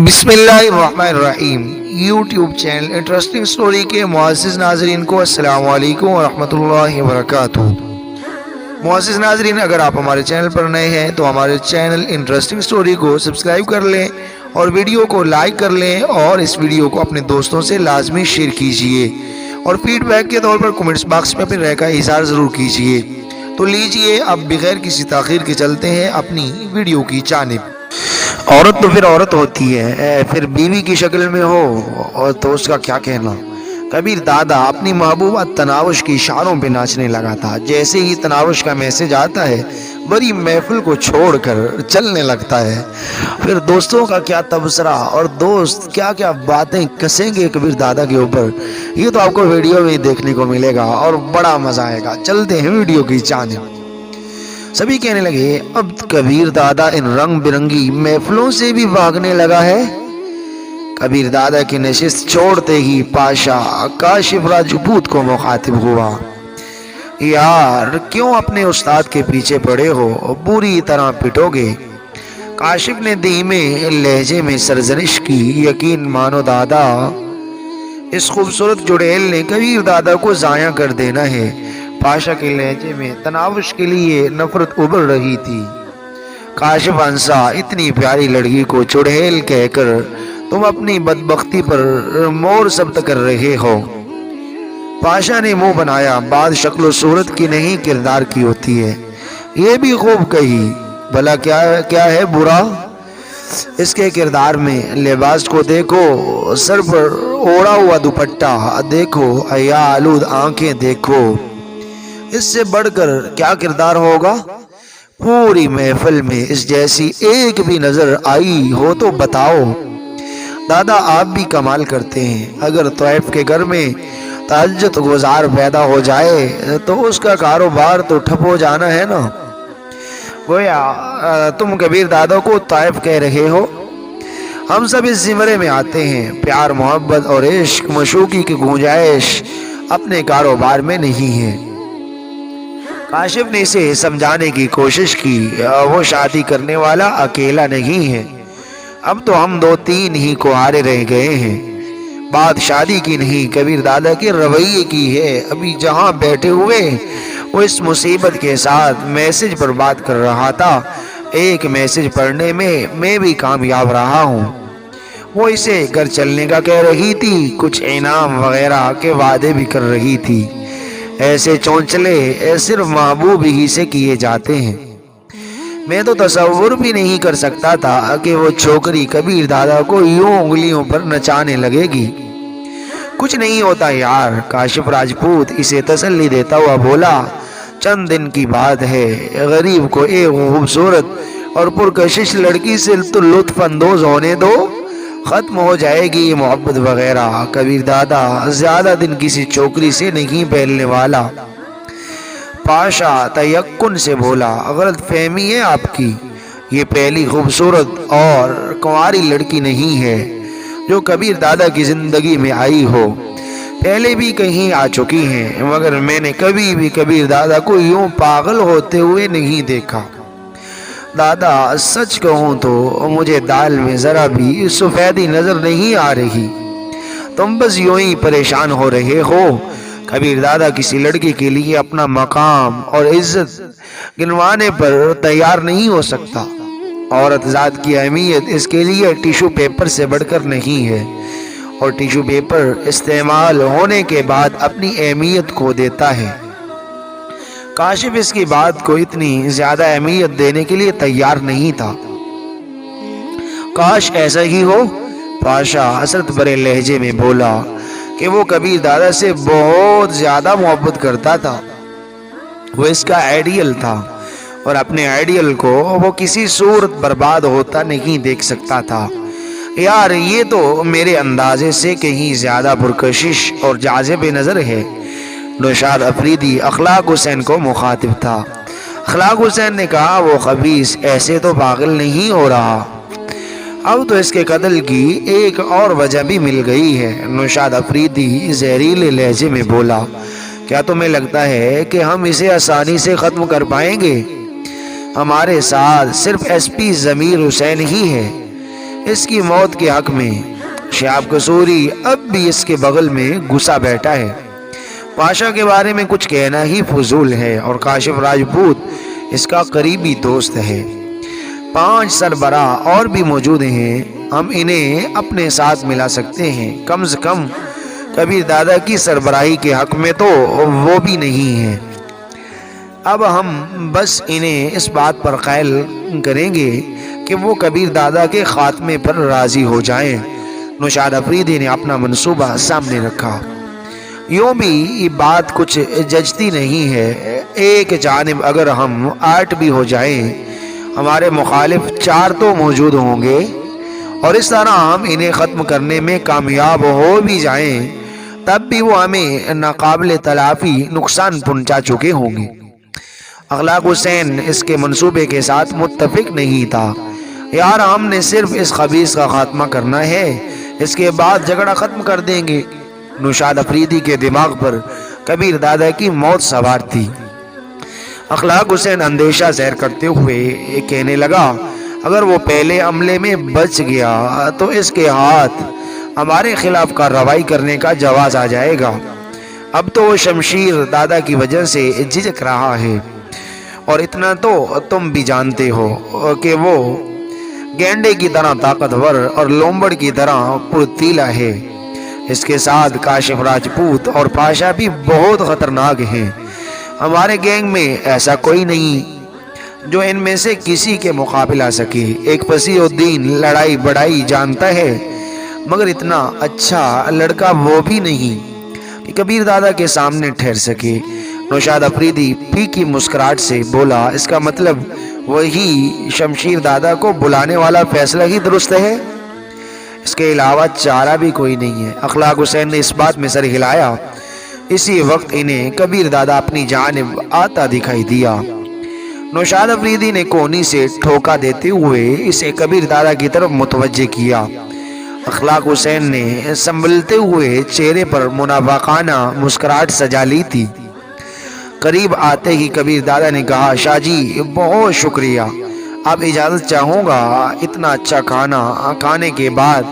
بسم اللہ الرحمن الرحیم یوٹیوب چینل انٹرسٹنگ سٹوری کے معزز ناظرین کو السلام علیکم ورحمۃ اللہ وبرکاتہ۔ معزز ناظرین، اگر آپ ہمارے چینل پر نئے ہیں تو ہمارے چینل انٹرسٹنگ سٹوری کو سبسکرائب کر لیں اور ویڈیو کو لائک کر لیں اور اس ویڈیو کو اپنے دوستوں سے لازمی شیئر کیجیے اور فیڈ بیک کے طور پر کمنٹس باکس میں اپنی رائے کا اظہار ضرور کیجیے۔ تو لیجیے اب بغیر کسی تاخیر کے چلتے ہیں اپنی ویڈیو کی جانب۔ عورت تو پھر عورت ہوتی ہے، پھر بیوی کی شکل میں ہو اور تو اس کا کیا کہنا۔ کبیر دادا اپنی محبوبہ تناوش کی اشاروں پہ ناچنے لگا تھا۔ جیسے ہی تناوش کا میسج آتا ہے بڑی محفل کو چھوڑ کر چلنے لگتا ہے۔ پھر دوستوں کا کیا تبصرہ اور دوست کیا کیا باتیں کسیں گے کبیر دادا کے اوپر، یہ تو آپ کو ویڈیو میں دیکھنے کو ملے گا اور بڑا مزہ آئے گا۔ چلتے ہیں ویڈیو کی جانب۔ سبھی کہنے لگے اب کبیر دادا ان رنگ برنگی محفلوں سے بھی بھاگنے لگا ہے۔ کبیر دادا کی نشست چھوڑتے ہی پاشا کاشف راجپوت کو مخاطب ہوا۔ یار کیوں اپنے استاد کے پیچھے پڑے ہو، بری طرح پٹو گے۔ کاشف نے دھیمے لہجے میں سرزنش کی۔ یقین مانو دادا، اس خوبصورت جڑیل نے کبیر دادا کو ضائع کر دینا ہے۔ پاشا کے لہجے میں تناوش کے لیے نفرت ابھر رہی تھی۔ کاشف ہنسا، اتنی پیاری لڑکی کو چڑیل کہہ کر تم اپنی بدبختی پر مور ثبت کر رہے ہو۔ پاشا نے منہ بنایا، بات شکل و صورت کی نہیں کردار کی ہوتی ہے۔ یہ بھی خوب کہی، بھلا کیا ہے برا اس کے کردار میں؟ لباس کو دیکھو، سر پر اوڑا ہوا دوپٹہ دیکھو، حیا آلود آنکھیں دیکھو، اس سے بڑھ کر کیا کردار ہوگا؟ پوری محفل میں اس جیسی ایک بھی نظر آئی ہو تو بتاؤ۔ دادا آپ بھی کمال کرتے ہیں۔ اگر طیف کے گھر میں تہجد گزار پیدا ہو جائے تو اس کا کاروبار تو ٹھپ ہو جانا ہے نا۔ گویا تم کبیر دادا کو طیف کہہ رہے ہو۔ ہم سب اس زمرے میں آتے ہیں، پیار محبت اور عشق مشوقی کی گنجائش اپنے کاروبار میں نہیں ہے۔ کاشف نے اسے سمجھانے کی کوشش کی، وہ شادی کرنے والا اکیلا نہیں ہے، اب تو ہم دو تین ہی کنوارے رہ گئے ہیں۔ بات شادی کی نہیں، کبیر دادا کے رویے کی ہے۔ ابھی جہاں بیٹھے ہوئے وہ اس مصیبت کے ساتھ میسج پر بات کر رہا تھا، ایک میسج پڑھنے میں بھی کامیاب رہا ہوں۔ وہ اسے گھر چلنے کا کہہ رہی تھی، کچھ انعام وغیرہ کے وعدے بھی کر رہی تھی۔ ایسے چونچلے صرف محبوب ہی سے کیے جاتے ہیں۔ میں تو تصور بھی نہیں کر سکتا تھا کہ وہ چھوکری کبیر دادا کو یوں انگلیوں پر نچانے لگے گی۔ کچھ نہیں ہوتا یار، کاشف راجپوت اسے تسلی دیتا ہوا بولا، چند دن کی بات ہے، غریب کو ایک خوبصورت اور پرکشش لڑکی سے تو لطف اندوز ہونے دو، ختم ہو جائے گی یہ محبت وغیرہ۔ کبیر دادا زیادہ دن کسی چھوکری سے نہیں پھیلنے والا۔ پاشا تیقن سے بولا، غلط فہمی ہے آپ کی، یہ پہلی خوبصورت اور کنواری لڑکی نہیں ہے جو کبیر دادا کی زندگی میں آئی ہو، پہلے بھی کہیں آ چکی ہیں، مگر میں نے کبھی بھی کبیر دادا کو یوں پاگل ہوتے ہوئے نہیں دیکھا۔ دادا سچ کہوں تو مجھے دال میں ذرا بھی سفیدی نظر نہیں آ رہی، تم بس یوں ہی پریشان ہو رہے ہو۔ کبیر دادا کسی لڑکی کے لیے اپنا مقام اور عزت گنوانے پر تیار نہیں ہو سکتا۔ عورت ذات کی اہمیت اس کے لیے ٹیشو پیپر سے بڑھ کر نہیں ہے، اور ٹیشو پیپر استعمال ہونے کے بعد اپنی اہمیت کھو دیتا ہے۔ کاشف اس کی بات کو اتنی زیادہ اہمیت دینے کے لیے تیار نہیں تھا۔ کاش ایسا ہی ہو، پاشا حسرت بھرے لہجے میں بولا کہ وہ کبیر دادا سے بہت زیادہ محبت کرتا تھا، وہ اس کا آئیڈیل تھا، اور اپنے آئیڈیل کو وہ کسی صورت برباد ہوتا نہیں دیکھ سکتا تھا۔ یار یہ تو میرے اندازے سے کہیں زیادہ پرکشش اور جاذب نظر ہے۔ نوشاد افریدی اخلاق حسین کو مخاطب تھا۔ اخلاق حسین نے کہا، وہ خبیث ایسے تو پاگل نہیں ہو رہا، اب تو اس کے قتل کی ایک اور وجہ بھی مل گئی ہے۔ نوشاد افریدی زہریلے لہجے میں بولا، کیا تمہیں لگتا ہے کہ ہم اسے آسانی سے ختم کر پائیں گے؟ ہمارے ساتھ صرف ایس پی ضمیر حسین ہی ہے، اس کی موت کے حق میں شہاب قصوری اب بھی اس کے بغل میں گھسا بیٹھا ہے۔ پاشا کے بارے میں کچھ کہنا ہی فضول ہے اور کاشف راجپوت اس کا قریبی دوست ہے۔ 5 سربراہ اور بھی موجود ہیں، ہم انہیں اپنے ساتھ ملا سکتے ہیں، کم سے کم کبیر دادا کی سربراہی کے حق میں تو وہ بھی نہیں ہے۔ اب ہم بس انہیں اس بات پر قائل کریں گے کہ وہ کبیر دادا کے خاتمے پر راضی ہو جائیں۔ نوشاد افریدی نے اپنا منصوبہ سامنے رکھا۔ یوں بھی یہ بات کچھ جچتی نہیں ہے، ایک جانب اگر ہم 8 بھی ہو جائیں، ہمارے مخالف 4 تو موجود ہوں گے، اور اس طرح ہم انہیں ختم کرنے میں کامیاب ہو بھی جائیں تب بھی وہ ہمیں ناقابل تلافی نقصان پہنچا چکے ہوں گے۔ اخلاق حسین اس کے منصوبے کے ساتھ متفق نہیں تھا۔ یار ہم نے صرف اس خبیث کا خاتمہ کرنا ہے، اس کے بعد جھگڑا ختم کر دیں گے۔ نوشاد افریدی کے دماغ پر کبیر دادا کی موت سوار تھی۔ اخلاق حسین اندیشہ ظاہر کرتے ہوئے کہنے لگا، اگر وہ پہلے حملے میں بچ گیا تو اس کے ہاتھ ہمارے خلاف کارروائی کرنے کا جواز آ جائے گا۔ اب تو وہ شمشیر دادا کی وجہ سے جھجک رہا ہے، اور اتنا تو تم بھی جانتے ہو کہ وہ گینڈے کی طرح طاقتور اور لومبڑ کی طرح پرتیلا ہے۔ اس کے ساتھ کاشف راجپوت اور پاشا بھی بہت خطرناک ہیں۔ ہمارے گینگ میں ایسا کوئی نہیں جو ان میں سے کسی کے مقابل آ سکے۔ ایک فصیح الدین لڑائی بڑائی جانتا ہے، مگر اتنا اچھا لڑکا وہ بھی نہیں کہ کبیر دادا کے سامنے ٹھہر سکے۔ نوشاد افریدی پھیکی مسکراہٹ سے بولا، اس کا مطلب وہی شمشیر دادا کو بلانے والا فیصلہ ہی درست ہے، اس کے علاوہ چارہ بھی کوئی نہیں ہے۔ اخلاق حسین نے اس بات میں سر ہلایا۔ اسی وقت انہیں کبیر دادا اپنی جانب آتا دکھائی دیا۔ نوشاد افریدی نے کونی سے ٹھوکا دیتے ہوئے اسے کبیر دادا کی طرف متوجہ کیا۔ اخلاق حسین نے سنبھلتے ہوئے چہرے پر منافقانہ مسکراہٹ سجا لی تھی۔ قریب آتے ہی کبیر دادا نے کہا، شاہ جی بہت شکریہ، اب اجازت چاہوں گا، اتنا اچھا کھانا کھانے کے بعد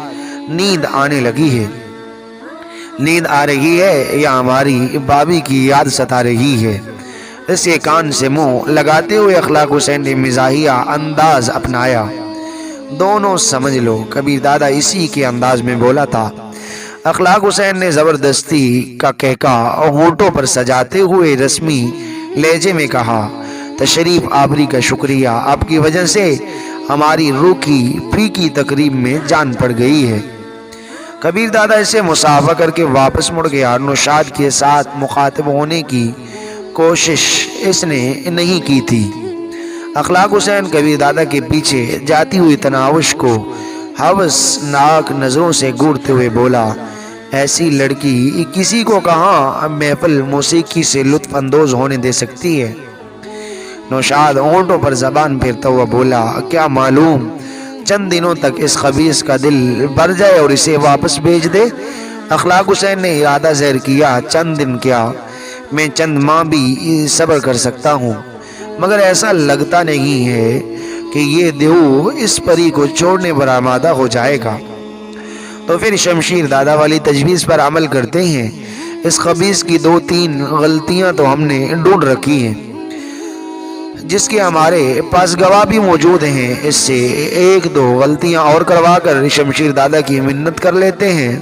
نیند آنے لگی ہے۔ نیند آ رہی ہے یا ہماری بابی کی یاد ستا رہی ہے؟ اس کے کان سے منہ لگاتے ہوئے اخلاق حسین نے مزاحیہ انداز اپنایا۔ دونوں سمجھ لو، کبیر دادا اسی کے انداز میں بولا تھا۔ اخلاق حسین نے زبردستی کا کہکا ہونٹوں پر سجاتے ہوئے رسمی لہجے میں کہا، تشریف آوری کا شکریہ، آپ کی وجہ سے ہماری روکھی پھیکی تقریب میں جان پڑ گئی ہے۔ کبیر دادا اسے مصافحہ کر کے واپس مڑ گیا۔ نوشاد کے ساتھ مخاطب ہونے کی کوشش اس نے نہیں کی تھی۔ اخلاق حسین کبیر دادا کے پیچھے جاتی ہوئی تناوش کو ہوسناک نظروں سے گورتے ہوئے بولا، ایسی لڑکی کسی کو کہاں محفل موسیقی سے لطف اندوز ہونے دے سکتی ہے؟ نوشاد ہونٹوں پر زبان پھیرتا ہوا بولا، کیا معلوم چند دنوں تک اس خبیث کا دل بھر جائے اور اسے واپس بھیج دے۔ اخلاق حسین نے ارادہ ظاہر کیا، چند دن کیا، میں چند ماہ بھی صبر کر سکتا ہوں، مگر ایسا لگتا نہیں ہے کہ یہ دیو اس پری کو چھوڑنے پر آمادہ ہو جائے گا۔ تو پھر شمشیر دادا والی تجویز پر عمل کرتے ہیں۔ اس خبیث کی 2-3 غلطیاں تو ہم نے ڈھونڈ رکھی ہیں، جس کے ہمارے پاس گواہ بھی موجود ہیں۔ اس سے 1-2 غلطیاں اور کروا کر شمشیر دادا کی منت کر لیتے ہیں۔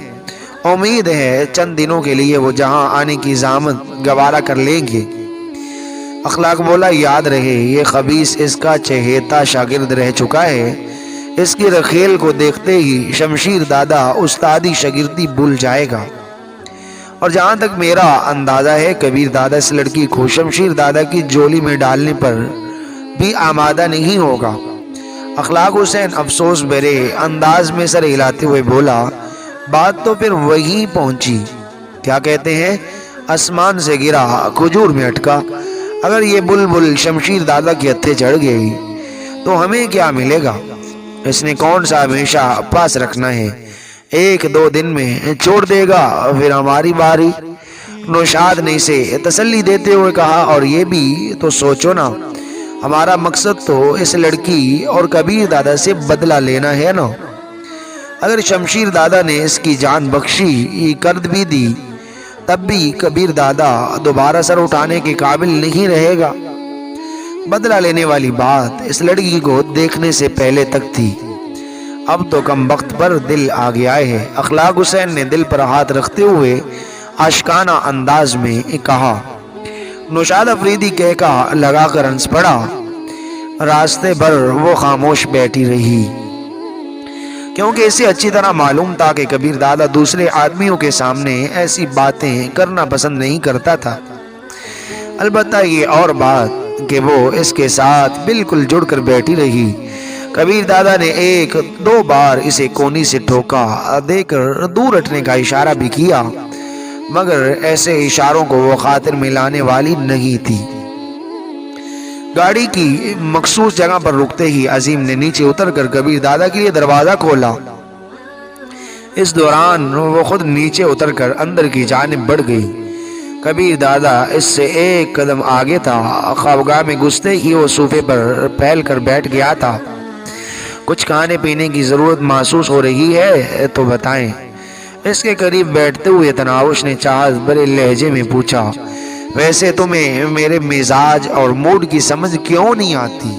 امید ہے چند دنوں کے لیے وہ جہاں آنے کی زحمت گوارا کر لیں گے۔ اخلاق بولا، یاد رہے یہ خبیث اس کا چہیتا شاگرد رہ چکا ہے، اس کی رکھیل کو دیکھتے ہی شمشیر دادا استادی شاگردی بھول جائے گا، اور جہاں تک میرا اندازہ ہے کبیر دادا اس لڑکی کو شمشیر دادا کی جولی میں ڈالنے پر بھی آمادہ نہیں ہوگا۔ اخلاق حسین افسوس بھرے انداز میں سر ہلاتے ہوئے بولا، بات تو پھر وہی پہنچی، کیا کہتے ہیں، آسمان سے گرا کھجور میں اٹکا۔ اگر یہ بلبل شمشیر دادا کے ہتھے چڑھ گئی تو ہمیں کیا ملے گا؟ اس نے کون سا ہمیشہ پاس رکھنا ہے، 1-2 دن میں چھوڑ دے گا، پھر ہماری باری۔ نوشاد نے اسے تسلی دیتے ہوئے کہا، اور یہ بھی تو سوچو نا، ہمارا مقصد تو اس لڑکی اور کبیر دادا سے بدلہ لینا ہے نا۔ اگر شمشیر دادا نے اس کی جان بخشی کر بھی دی تب بھی کبیر دادا دوبارہ سر اٹھانے کے قابل نہیں رہے گا۔ بدلہ لینے والی بات اس لڑکی کو دیکھنے سے پہلے تک تھی، اب تو کم وقت پر دل آ گیا ہے۔ اخلاق حسین نے دل پر ہاتھ رکھتے ہوئے عاشقانہ انداز میں کہا۔ نوشاد افریدی کہہ لگا کر ہنس پڑا۔ راستے بھر وہ خاموش بیٹھی رہی، کیونکہ اسے اچھی طرح معلوم تھا کہ کبیر دادا دوسرے آدمیوں کے سامنے ایسی باتیں کرنا پسند نہیں کرتا تھا۔ البتہ یہ اور بات کہ وہ اس کے ساتھ بالکل جڑ کر بیٹھی رہی۔ کبیر دادا نے ایک دو بار اسے کونی سے ٹھوکا دے کر دور ہٹنے کا اشارہ بھی کیا، مگر ایسے اشاروں کو وہ خاطر میں لانے والی نہیں تھی۔ گاڑی کی مخصوص جگہ پر رکتے ہی عظیم نے نیچے اتر کر کبیر دادا کے لیے دروازہ کھولا۔ اس دوران وہ خود نیچے اتر کر اندر کی جانب بڑھ گئی۔ کبیر دادا اس سے ایک قدم آگے تھا۔ خوابگاہ میں گھستے ہی وہ صوفے پر پھیل کر بیٹھ گیا تھا۔ کچھ کھانے پینے کی ضرورت محسوس ہو رہی ہے تو بتائیں، اس کے قریب بیٹھتے ہوئے تناوش نے چاہت بھرے لہجے میں پوچھا۔ ویسے تمہیں میرے مزاج اور موڈ کی سمجھ کیوں نہیں آتی؟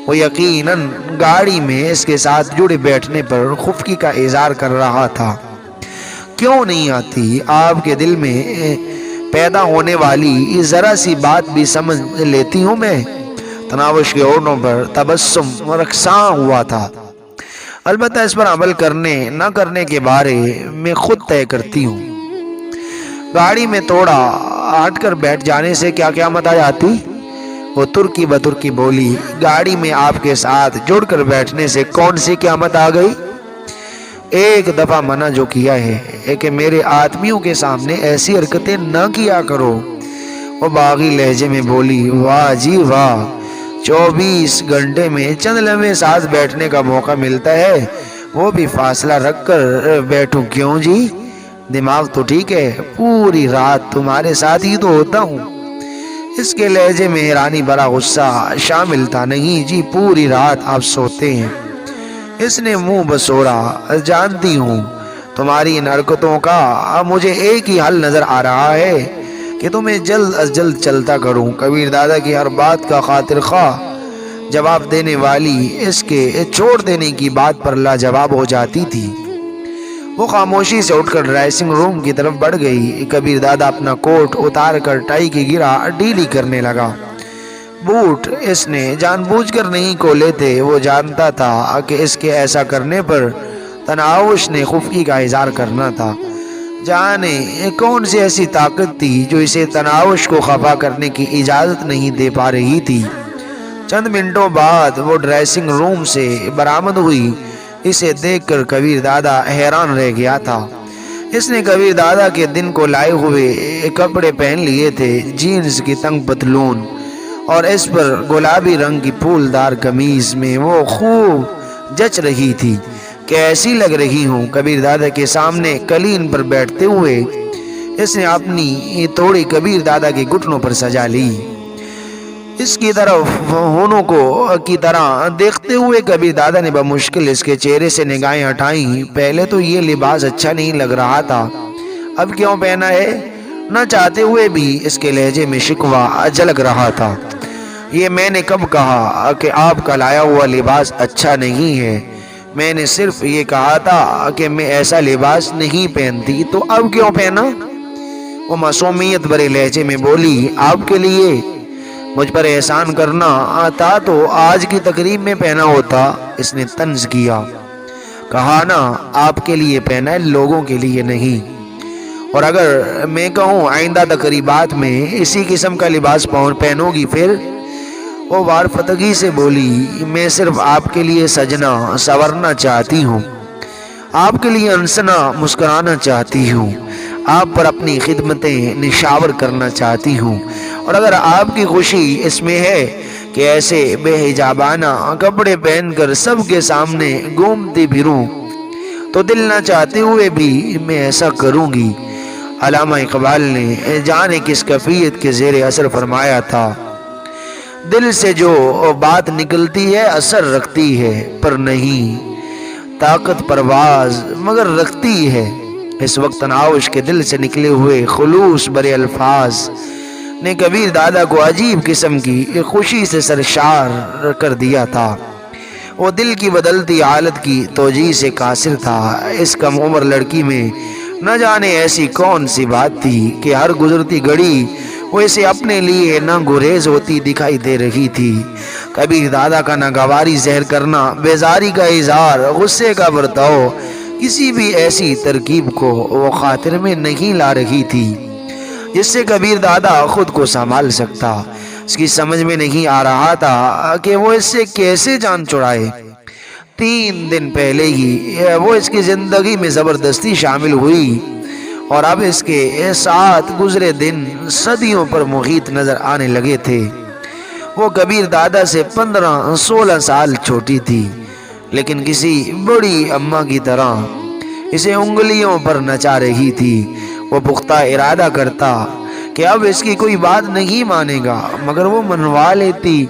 وہ یقیناً گاڑی میں اس کے ساتھ جڑے بیٹھنے پر خفگی کا اظہار کر رہا تھا۔ کیوں نہیں آتی؟ آپ کے دل میں پیدا ہونے والی ذرا سی بات بھی سمجھ لیتی ہوں میں۔ تناوش کے ہونٹوں پر تبسم رقصاں ہوا تھا۔ البتہ اس پر عمل کرنے نہ کرنے کے بارے میں خود طے کرتی ہوں۔ گاڑی میں تھوڑا ہٹ کر بیٹھ جانے سے کیا قیامت آ جاتی؟ وہ ترکی بترکی بولی۔ گاڑی میں آپ کے ساتھ جڑ کر بیٹھنے سے کون سی قیامت آ گئی؟ ایک دفعہ منع جو کیا ہے کہ میرے آدمیوں کے سامنے ایسی حرکتیں نہ کیا کرو، وہ باغی لہجے میں بولی۔ واہ جی واہ، 24 گھنٹے میں چند لمحے ساتھ بیٹھنے کا موقع ملتا ہے، وہ بھی فاصلہ رکھ کر بیٹھوں کیوں جی؟ دماغ تو ٹھیک ہے، پوری رات تمہارے ساتھ ہی تو ہوتا ہوں۔ اس کے لہجے میں حیرانی بڑا غصہ شامل تھا۔ نہیں جی، پوری رات آپ سوتے ہیں۔ اس نے منہ بسوڑا۔ جانتی ہوں تمہاری ان حرکتوں کا مجھے ایک ہی حل نظر آ رہا ہے کہ تمہیں جلد از جلد چلتا کروں۔ کبیر دادا کی ہر بات کا خاطر خواہ جواب دینے والی اس کے چھوڑ دینے کی بات پر لاجواب ہو جاتی تھی۔ وہ خاموشی سے اٹھ کر ڈریسنگ روم کی طرف بڑھ گئی۔ کبیر دادا اپنا کوٹ اتار کر ٹائی کی گرہ ڈھیلی کرنے لگا۔ بوٹ اس نے جان بوجھ کر نہیں کھولے تھے۔ وہ جانتا تھا کہ اس کے ایسا کرنے پر تناوش نے خفگی کا اظہار کرنا تھا۔ جانے کون سی ایسی طاقت تھی جو اسے تناوش کو خفا کرنے کی اجازت نہیں دے پا رہی تھی۔ چند منٹوں بعد وہ ڈریسنگ روم سے برآمد ہوئی۔ اسے دیکھ کر کبیر دادا حیران رہ گیا تھا۔ اس نے کبیر دادا کے دن کو لائے ہوئے کپڑے پہن لیے تھے، جینز کی تنگ پتلون اور اس پر گلابی رنگ کی پھولدار قمیض میں وہ خوب جچ رہی تھی۔ کیسی لگ رہی ہوں؟ کبیر دادا کے سامنے قالین پر بیٹھتے ہوئے اس نے اپنی تھوڑی کبیر دادا کے گھٹنوں پر سجا لی۔ اس کی طرف ہونوں کو کی طرح دیکھتے ہوئے کبیر دادا نے بمشکل اس کے چہرے سے نگاہیں ہٹائیں۔ پہلے تو یہ لباس اچھا نہیں لگ رہا تھا، اب کیوں پہنا ہے؟ نہ چاہتے ہوئے بھی اس کے لہجے میں شکوہ جھلک رہا تھا۔ یہ میں نے کب کہا کہ آپ کا لایا ہوا لباس اچھا نہیں ہے؟ میں نے صرف یہ کہا تھا کہ میں ایسا لباس نہیں پہنتی، تو اب کیوں پہنا؟ وہ معصومیت بھرے لہجے میں بولی۔ آپ کے لیے مجھ پر احسان کرنا آتا تو آج کی تقریب میں پہنا ہوتا، اس نے طنز کیا۔ کہا نا آپ کے لیے پہنا ہے، لوگوں کے لیے نہیں۔ اور اگر میں کہوں آئندہ تقریبات میں اسی قسم کا لباس پہنو گی پھر؟ وہ وارفتگی سے بولی۔ میں صرف آپ کے لیے سجنا سنورنا چاہتی ہوں، آپ کے لیے ہنسنا مسکرانا چاہتی ہوں، آپ پر اپنی خدمتیں نشاور کرنا چاہتی ہوں۔ اور اگر آپ کی خوشی اس میں ہے کہ ایسے بے حجابانہ کپڑے پہن کر سب کے سامنے گھومتی پھروں، تو دل نہ چاہتے ہوئے بھی میں ایسا کروں گی۔ علامہ اقبال نے جانے کس کیفیت کے زیر اثر فرمایا تھا، دل سے جو بات نکلتی ہے اثر رکھتی ہے، پر نہیں طاقت پرواز مگر رکھتی ہے۔ اس وقت تناوش کے دل سے نکلے ہوئے خلوص برے الفاظ نے کبیر دادا کو عجیب قسم کی خوشی سے سرشار کر دیا تھا۔ وہ دل کی بدلتی حالت کی توجیہ سے قاصر تھا۔ اس کم عمر لڑکی میں نہ جانے ایسی کون سی بات تھی کہ ہر گزرتی گھڑی وہ اسے اپنے لیے نہ گریز ہوتی دکھائی دے رہی تھی۔ کبیر دادا کا ناگواری زہر کرنا، بیزاری کا اظہار، غصے کا برتاؤ، کسی بھی ایسی ترکیب کو وہ خاطر میں نہیں لا رہی تھی جس سے کبیر دادا خود کو سنبھال سکتا۔ اس کی سمجھ میں نہیں آ رہا تھا کہ وہ اس سے کیسے جان چھڑائے۔ 3 دن پہلے ہی وہ اس کی زندگی میں زبردستی شامل ہوئی اور اب اس کے ساتھ گزرے دن صدیوں پر محیط نظر آنے لگے تھے۔ وہ کبیر دادا سے 15-16 سال چھوٹی تھی، لیکن کسی بڑی اماں کی طرح اسے انگلیوں پر نچا رہی تھی۔ وہ پختہ ارادہ کرتا کہ اب اس کی کوئی بات نہیں مانے گا، مگر وہ منوا لیتی۔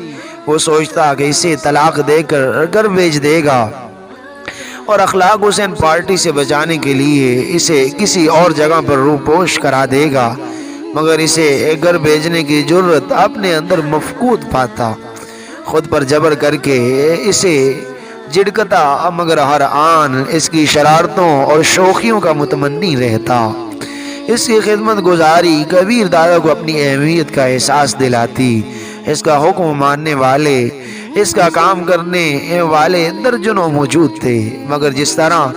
وہ سوچتا کہ اسے طلاق دے کر گھر بھیج دے گا اور اخلاق حسین پارٹی سے بچانے کے لیے اسے کسی اور جگہ پر روپوش کرا دے گا، مگر اسے گھر بھیجنے کی جرت اپنے اندر مفقود پاتا۔ خود پر جبر کر کے اسے جھڑکتا، مگر ہر آن اس کی شرارتوں اور شوخیوں کا متمنی رہتا۔ اس کی خدمت گزاری کبیر دادا کو اپنی اہمیت کا احساس دلاتی۔ اس کا حکم ماننے والے، اس کا کام کرنے والے درجنوں موجود تھے، مگر جس طرح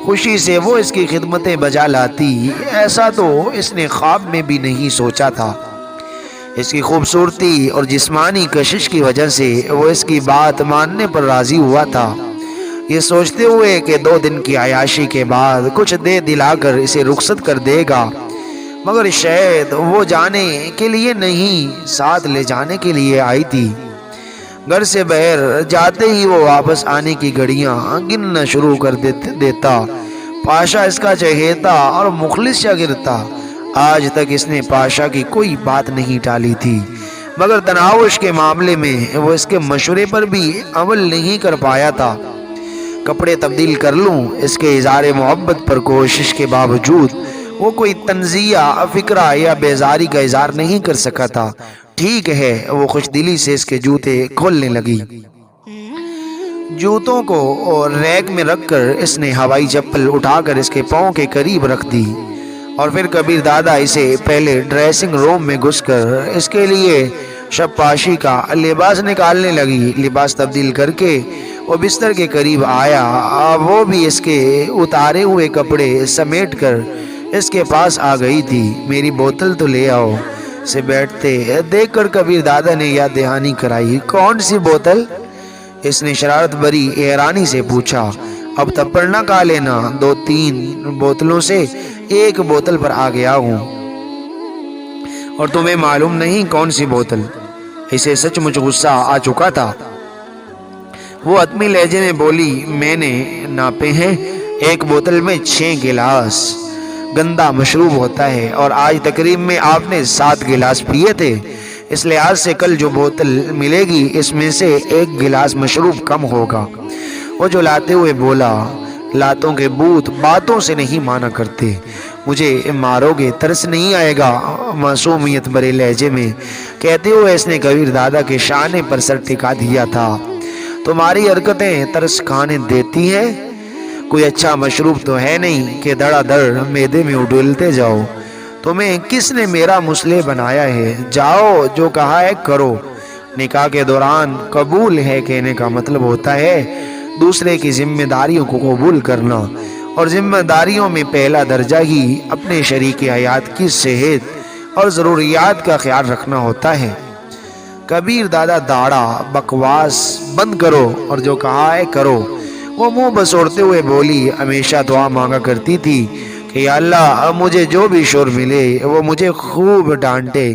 خوشی سے وہ اس کی خدمتیں بجا لاتی، ایسا تو اس نے خواب میں بھی نہیں سوچا تھا۔ اس کی خوبصورتی اور جسمانی کشش کی وجہ سے وہ اس کی بات ماننے پر راضی ہوا تھا، یہ سوچتے ہوئے کہ 2 دن کی عیاشی کے بعد کچھ دے دلا کر اسے رخصت کر دے گا، مگر شاید وہ جانے کے لیے نہیں، ساتھ لے جانے کے لیے آئی تھی۔ گھر سے باہر جاتے ہی وہ واپس آنے کی گھڑیاں گننا شروع کر دیتا۔ پاشا اس کا چہیتا اور مخلص شاگرد تھا۔ آج تک اس نے پاشا کی کوئی بات نہیں ٹالی تھی، مگر تناوش کے معاملے میں وہ اس کے مشورے پر بھی عمل نہیں کر پایا تھا۔ کپڑے تبدیل کر لوں، اس کے اظہار محبت پر کوشش کے باوجود وہ کوئی تنزیہ، فکرہ یا بیزاری کا اظہار نہیں کر سکا تھا۔ ٹھیک ہے، وہ خوش دلی سے اس کے جوتے کھولنے لگی۔ جوتوں کو ریک میں رکھ کر اس نے ہوائی چپل اٹھا کر اس کے پاؤں کے قریب رکھ دی، اور پھر کبیر دادا اسے پہلے ڈریسنگ روم میں گھس کر اس کے لیے شب پاشی کا لباس نکالنے لگی۔ لباس تبدیل کر کے وہ بستر کے قریب آیا، وہ بھی اس کے اتارے ہوئے کپڑے سمیٹ کر اس کے پاس آ گئی تھی۔ میری بوتل تو لے آؤ، سے بیٹھتے دیکھ کر کبیر دادا نے یاد دہانی کرائی۔ کون سی بوتل؟ اس نے شرارت بری حیرانی سے پوچھا۔ اب تپڑ نہ کھا لینا، 2-3 بوتلوں سے ایک بوتل پر آ گیا ہوں، اور تمہیں معلوم نہیں کون سی بوتل؟ اسے سچ مچ غصہ آ چکا تھا۔ وہ حتمی لہجے میں بولی، میں نے ناپے ہیں، ایک بوتل میں 6 گلاس گندا مشروب ہوتا ہے، اور آج تقریب میں آپ نے 7 گلاس پیے تھے، اس لحاظ سے کل جو بوتل ملے گی اس میں سے 1 گلاس مشروب کم ہوگا۔ وہ جو لاتے ہوئے بولا، لاتوں کے بوت باتوں سے نہیں مانا کرتے، مجھے مارو گے، ترس نہیں آئے گا؟ معصومیت بھرے لہجے میں کہتے ہوئے اس نے کبیر دادا کے شانے پر سر ٹکا دیا تھا۔ تمہاری حرکتیں ترس کھانے دیتی ہیں، کوئی اچھا مشروب تو ہے نہیں کہ دھڑا دھڑ میدے میں اڈولتے جاؤ۔ تمہیں کس نے میرا مسلح بنایا ہے؟ جاؤ، جو کہا ہے کرو۔ نکاح کے دوران قبول ہے کہنے کا مطلب ہوتا ہے دوسرے کی ذمہ داریوں کو قبول کرنا، اور ذمہ داریوں میں پہلا درجہ ہی اپنے شریک حیات کی صحت اور ضروریات کا خیال رکھنا ہوتا ہے۔ کبیر دادا داڑا، بکواس بند کرو اور جو کہا ہے کرو۔ وہ منہ بسوڑتے ہوئے بولی، ہمیشہ دعا مانگا کرتی تھی کہ یا اللہ مجھے جو بھی شور ملے وہ مجھے خوب ڈانٹے،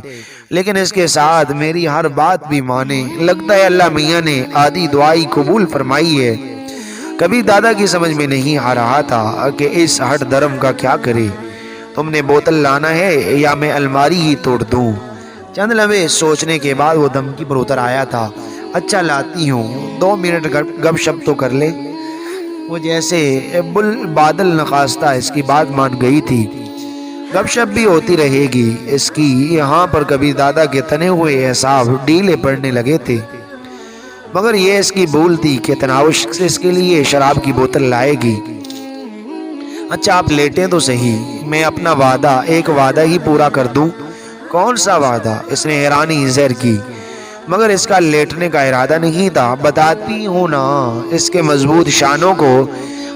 لیکن اس کے ساتھ میری ہر بات بھی مانے۔ لگتا ہے اللہ میاں نے آدھی دعائی قبول فرمائی ہے۔ کبھی دادا کی سمجھ میں نہیں آ رہا تھا کہ اس ہٹ درم کا کیا کرے۔ تم نے بوتل لانا ہے یا میں الماری ہی توڑ دوں؟ چند لمحے سوچنے کے بعد وہ دھمکی پر اتر آیا تھا۔ اچھا لاتی ہوں، 2 منٹ گپ شپ تو کر لے۔ وہ جیسے بادل نخواستہ اس کی بات مان گئی تھی۔ گپ شپ بھی ہوتی رہے گی اس کی۔ یہاں پر کبیر دادا کے تنے ہوئے اعصاب ڈھیلے پڑنے لگے تھے، مگر یہ اس کی بھول تھی کہ تناوش اس کے لیے شراب کی بوتل لائے گی۔ اچھا آپ لیٹیں تو صحیح، میں اپنا وعدہ ایک وعدہ ہی پورا کر دوں۔ کون سا وعدہ؟ اس نے حیرانی ظاہر کی، مگر اس کا لیٹنے کا ارادہ نہیں تھا۔ بتاتی ہوں نا۔ اس کے مضبوط شانوں کو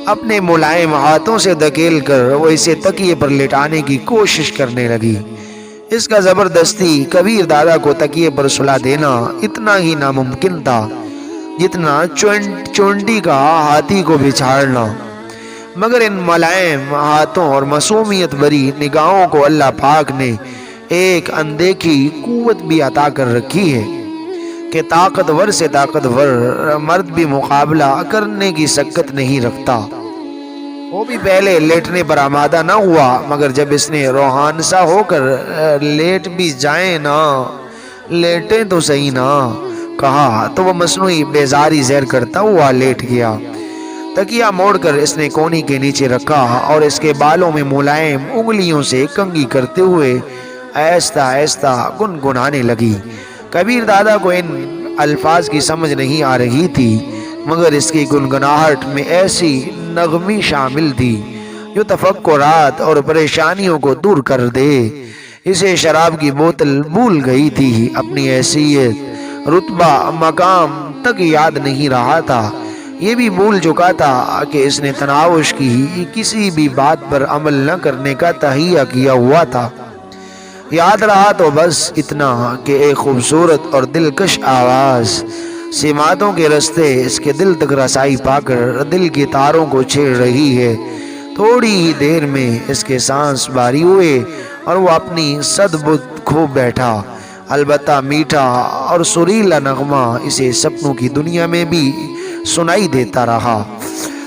اپنے ملائم ہاتھوں سے دھکیل کر وہ اسے تکیے پر لٹانے کی کوشش کرنے لگی۔ اس کا زبردستی کبیر دادا کو تکیے پر سلا دینا اتنا ہی ناممکن تھا جتنا چونٹی کا ہاتھی کو بچھاڑنا، مگر ان ملائم ہاتھوں اور معصومیت بری نگاہوں کو اللہ پاک نے ایک اندیکھی قوت بھی عطا کر رکھی ہے کہ طاقتور سے طاقتور مرد بھی مقابلہ کرنے کی سکت نہیں رکھتا۔ وہ بھی پہلے لیٹنے پر آمادہ نہ ہوا، مگر جب اس نے روحان سا ہو کر لیٹ بھی جائیں نا، لیٹیں تو صحیح نا کہا، تو وہ مصنوعی بیزاری ظاہر کرتا ہوا لیٹ گیا۔ تکیہ موڑ کر اس نے کونی کے نیچے رکھا اور اس کے بالوں میں ملائم انگلیوں سے کنگھی کرتے ہوئے آہستہ آہستہ گنگنانے لگی۔ کبیر دادا کو ان الفاظ کی سمجھ نہیں آ رہی تھی، مگر اس کی گنگناہٹ میں ایسی نغمی شامل تھی جو تفکرات اور پریشانیوں کو دور کر دے۔ اسے شراب کی بوتل بھول گئی تھی، اپنی حیثیت، رتبہ، مقام تک یاد نہیں رہا تھا۔ یہ بھی بھول چکا تھا کہ اس نے تناوش کی کسی بھی بات پر عمل نہ کرنے کا تہیہ کیا ہوا تھا۔ یاد رہا تو بس اتنا کہ ایک خوبصورت اور دلکش آواز سماعتوں کے رستے اس کے دل تک رسائی پا کر دل کے تاروں کو چھیڑ رہی ہے۔ تھوڑی ہی دیر میں اس کے سانس بھاری ہوئے اور وہ اپنی صد بدھ کھو بیٹھا۔ البتہ میٹھا اور سریلا نغمہ اسے سپنوں کی دنیا میں بھی سنائی دیتا رہا۔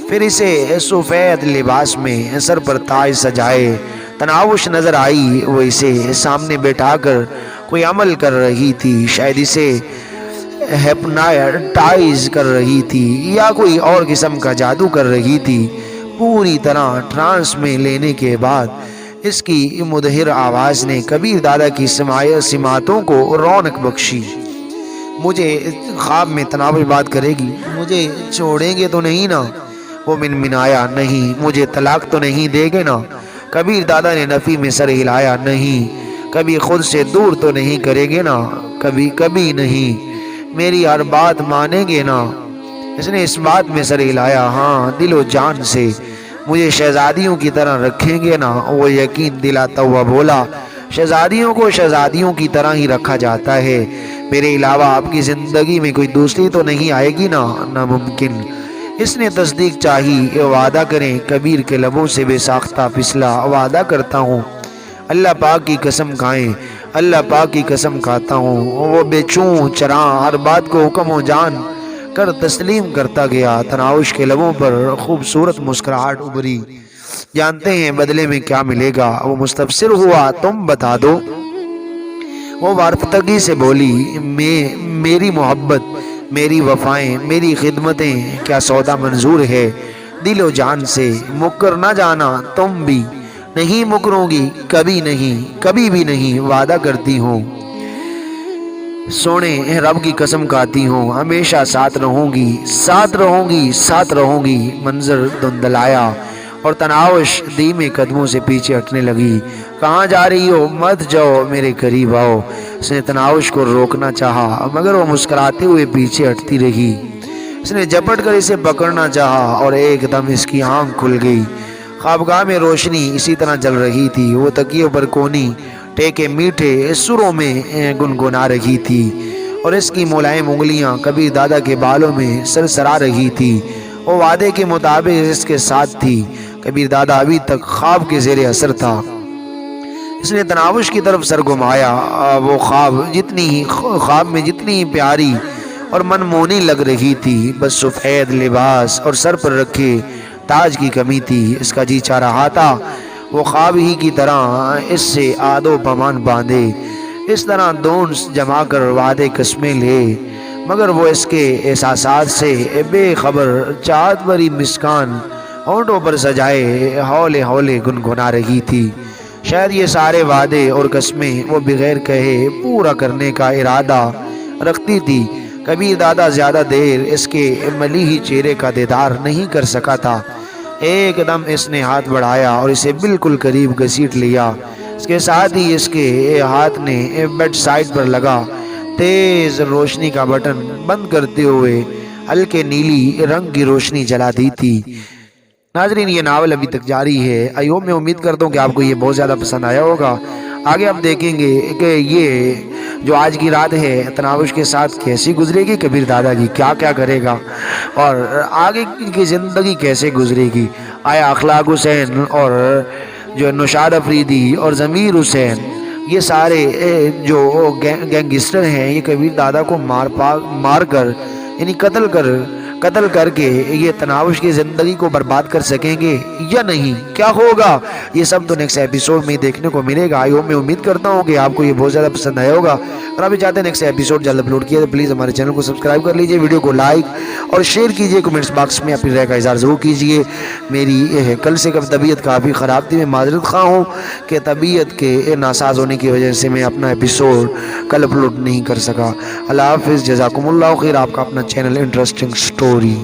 پھر اسے سفید لباس میں سر پر تاج سجائے تناوش نظر آئی۔ وہ اسے سامنے بیٹھا کر کوئی عمل کر رہی تھی، شاید اسے ہیپناٹائز کر رہی تھی یا کوئی اور قسم کا جادو کر رہی تھی۔ پوری طرح ٹرانس میں لینے کے بعد اس کی مدہر آواز نے کبیر دادا کی سماعتوں کو رونق بخشی۔ مجھے خواب میں تناوش بات کرے گی، مجھے چھوڑیں گے تو نہیں نا؟ وہ منمنایا، نہیں، مجھے طلاق تو نہیں دے گے نا؟ کبیر دادا نے نفی میں سر ہلایا، نہیں، کبھی خود سے دور تو نہیں کرے گے نا؟ کبھی نہیں، میری ہر بات مانیں گے نا؟ اس نے اس بات میں سر ہلایا، ہاں، دل و جان سے، مجھے شہزادیوں کی طرح رکھیں گے نا؟ وہ یقین دلاتا ہوا بولا، شہزادیوں کو شہزادیوں کی طرح ہی رکھا جاتا ہے، میرے علاوہ آپ کی زندگی میں کوئی دوسری تو نہیں آئے گی نا؟ ناممکن۔ اس نے تصدیق چاہی، وعدہ کریں۔ کبیر کے لبوں سے بے ساختہ پھسلا، وعدہ کرتا ہوں، اللہ پاک کی قسم کھائیں، اللہ پاک کی قسم کھاتا ہوں۔ وہ بے چوں چراں ہر بات کو حکم و جان کر تسلیم کرتا گیا۔ تناوش کے لبوں پر خوبصورت مسکراہٹ ابھری۔ جانتے ہیں بدلے میں کیا ملے گا؟ وہ مستفسر ہوا، تم بتا دو۔ وہ وارفتگی سے بولی، میری محبت، میری وفائیں، میری خدمتیں، کیا سودا منظور ہے؟ دل و جان سے، مکر نہ جانا، تم بھی نہیں مکروں گی، کبھی نہیں، کبھی بھی نہیں، وعدہ کرتی ہوں، سونے رب کی قسم کھاتی ہوں، ہمیشہ ساتھ رہوں گی، ساتھ رہوں گی، ساتھ رہوں گی۔ منظر دھندلایا اور تناوش دھیمے قدموں سے پیچھے ہٹنے لگی۔ کہاں جا رہی ہو؟ مت جاؤ، میرے قریب آؤ۔ اس نے تناوش کو روکنا چاہا، مگر وہ مسکراتے ہوئے پیچھے ہٹتی رہی۔ اس نے جھپٹ کر اسے پکڑنا چاہا اور ایک دم اس کی آنکھ کھل گئی۔ خوابگاہ میں روشنی اسی طرح جل رہی تھی۔ وہ تکیے پر کونی ٹیکے میٹھے سروں میں گنگنا رہی تھی اور اس کی ملائم انگلیاں کبیر دادا کے بالوں میں سرسرا رہی تھی۔ وہ وعدے کے مطابق اس کے ساتھ تھی۔ کبیر دادا ابھی تک خواب کے زیر اثر تھا۔ اس نے تناوش کی طرف سر گھمایا۔ وہ خواب میں جتنی پیاری اور منمونی لگ رہی تھی، بس سفید لباس اور سر پر رکھے تاج کی کمی تھی۔ اس کا جی چاہ رہا تھا وہ خواب ہی کی طرح اس سے آد و پیمان باندھے، اس طرح دون جما کر وعدے قسمیں لے، مگر وہ اس کے احساسات سے بے خبر چاہت بری مسکان ہونٹوں پر سجائے ہولے ہولے گنگنا رہی تھی۔ شاید یہ سارے وعدے اور قسمیں وہ بغیر کہے پورا کرنے کا ارادہ رکھتی تھی۔ کبیر دادا زیادہ دیر اس کے ملیحی چہرے کا دیدار نہیں کر سکا تھا۔ ایک دم اس نے ہاتھ بڑھایا اور اسے بالکل قریب گھسیٹ لیا۔ اس کے ساتھ ہی اس کے ہاتھ نے بیڈ سائیڈ پر لگا تیز روشنی کا بٹن بند کرتے ہوئے ہلکے نیلی رنگ کی روشنی جلا دی تھی۔ ناظرین، یہ ناول ابھی تک جاری ہے۔ میں امید کرتا ہوں کہ آپ کو یہ بہت زیادہ پسند آیا ہوگا۔ آگے آپ دیکھیں گے کہ یہ جو آج کی رات ہے تناوش کے ساتھ کیسی گزرے گی، کبیر دادا کی کیا کیا کرے گا اور آگے کی زندگی کیسے گزرے گی۔ آیا اخلاق حسین اور جو نوشاد افریدی اور ضمیر حسین یہ سارے جو گینگسٹر ہیں یہ کبیر دادا کو مار کر یعنی قتل کر کے یہ تناوش کی زندگی کو برباد کر سکیں گے یا نہیں؟ کیا ہوگا یہ سب تو نیکسٹ ایپیسوڈ میں دیکھنے کو ملے گا۔ میں امید کرتا ہوں کہ آپ کو یہ بہت زیادہ پسند آیا ہوگا۔ اور آپ بھی چاہتے ہیں نیکسٹ ایپیسوڈ جلد اپلوڈ کیا تو پلیز ہمارے چینل کو سبسکرائب کر لیجئے، ویڈیو کو لائک اور شیئر کیجئے، کمنٹس باکس میں اپنی رائے کا اظہار ضرور کیجئے۔ میری کل سے طبیعت کافی خراب تھی، میں معذرت خواہ ہوں کہ طبیعت کے ناساز ہونے کی وجہ سے میں اپنا ایپیسوڈ کل اپلوڈ نہیں کر سکا۔ اللہ حافظ، جزاکم اللہ خیر۔ آپ کا اپنا چینل انٹرسٹنگ سٹوری۔